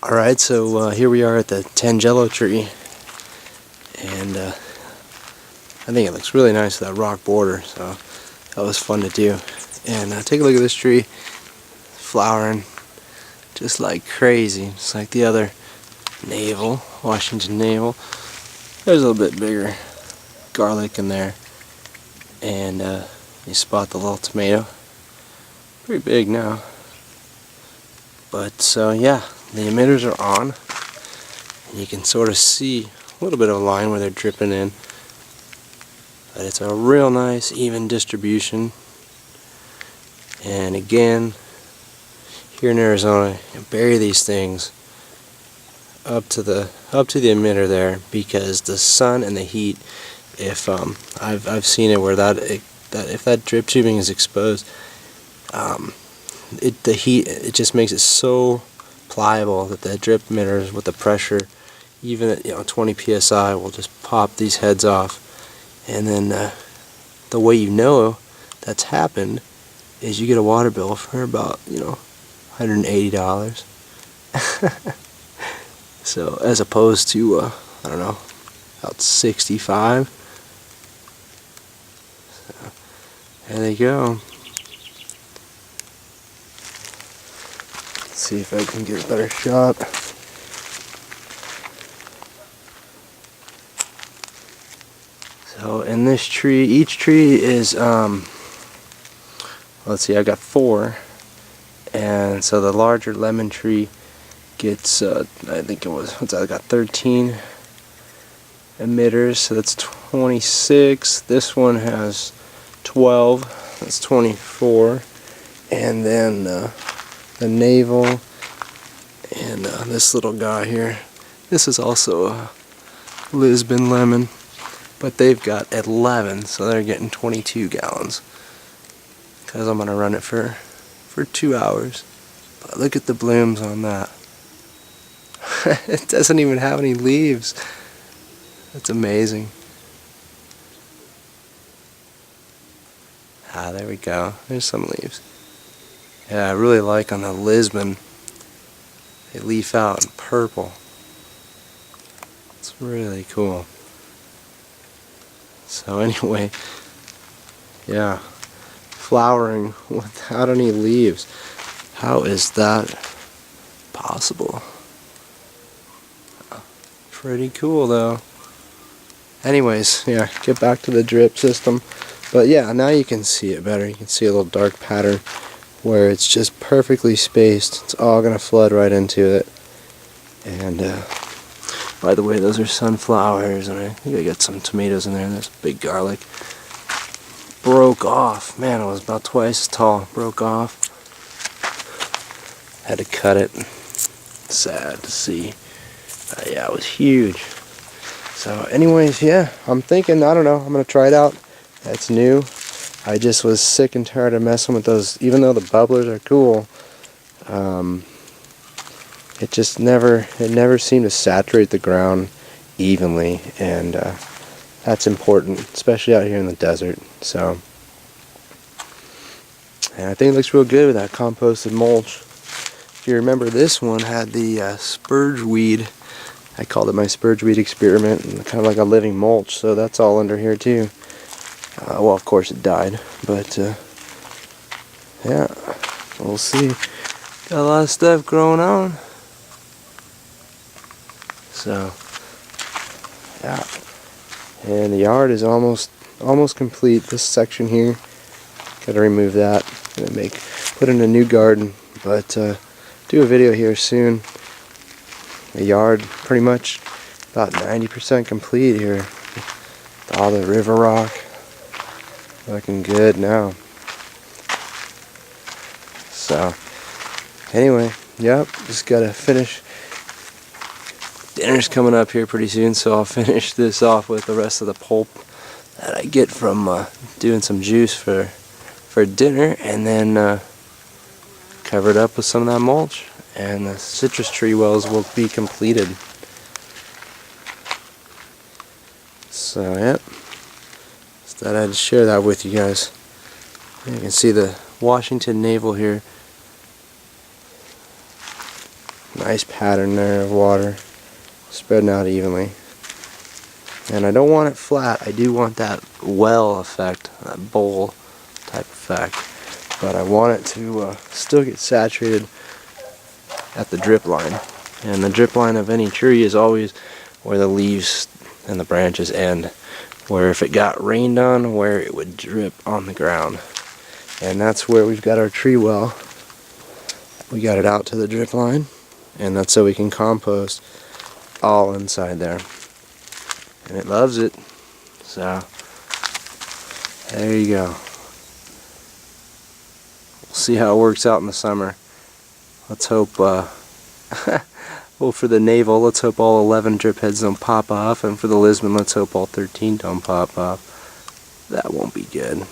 Alright, so here we are at the Tangelo tree, and I think it looks really nice with that rock border, so that was fun to do. And take a look at this tree, flowering just like crazy, just like the other navel, Washington navel. There's a little bit bigger garlic in there, and you spot the little tomato, pretty big now. But so yeah, the emitters are on, and you can sort of see a little bit of a line where they're dripping in, but it's a real nice even distribution. And again, here in Arizona, you bury these things up to the emitter there, because the sun and the heat, if I've seen it where that if that drip tubing is exposed, the heat, it just makes it so pliable that the drip emitters with the pressure, even at 20 psi, will just pop these heads off. And then the way you know that's happened is you get a water bill for about $180. So as opposed to I don't know, about 65. So there they go. See if I can get a better shot. So in this tree, each tree is let's see, I got 4, and so the larger lemon tree gets I think it was, I got 13 emitters, so that's 26. This one has 12, that's 24, and then the navel, and this little guy here, this is also a Lisbon lemon, but they've got 11, so they're getting 22 gallons, because I'm going to run it for 2 hours. But look at the blooms on that. It doesn't even have any leaves. That's amazing. Ah, there we go. There's some leaves. Yeah, I really like on the Lisbon, they leaf out in purple. It's really cool. So anyway, yeah, flowering without any leaves. How is that possible? Pretty cool though. Anyways, yeah, get back to the drip system. But yeah, now you can see it better. You can see a little dark pattern where it's just perfectly spaced. It's all going to flood right into it. And by the way, those are sunflowers, and I think I got some tomatoes in there, and there's big garlic. Broke off. Man, it was about twice as tall. Broke off. Had to cut it. Sad to see. Yeah, it was huge. So anyways, yeah, I'm thinking, I don't know, I'm going to try it out. It's new. I just was sick and tired of messing with those. Even though the bubblers are cool, it never seemed to saturate the ground evenly, and that's important, especially out here in the desert. So, and I think it looks real good with that composted mulch. If you remember, this one had the spurge weed. I called it my spurge weed experiment, and kind of like a living mulch. So that's all under here too. Well, of course it died, but yeah, we'll see. Got a lot of stuff growing on. So, yeah, and the yard is almost complete. This section here, got to remove that. Gonna put in a new garden, but do a video here soon. The yard pretty much about 90% complete here. All the river rock looking good now. So anyway, yep, just gotta finish. Dinner's coming up here pretty soon, so I'll finish this off with the rest of the pulp that I get from doing some juice for dinner, and then cover it up with some of that mulch, and the citrus tree wells will be completed. So yep, just thought I'd share that with you guys. You can see the Washington navel here. Nice pattern there of water spreading out evenly. And I don't want it flat. I do want that well effect, that bowl type effect. But I want it to still get saturated at the drip line. And the drip line of any tree is always where the leaves and the branches end. Where if it got rained on, where it would drip on the ground. And that's where we've got our tree well. We got it out to the drip line. And that's so we can compost all inside there. And it loves it. So, there you go. We'll see how it works out in the summer. Let's hope, well, for the navel, let's hope all 11 drip heads don't pop off. And for the Lisbon, let's hope all 13 don't pop off. That won't be good.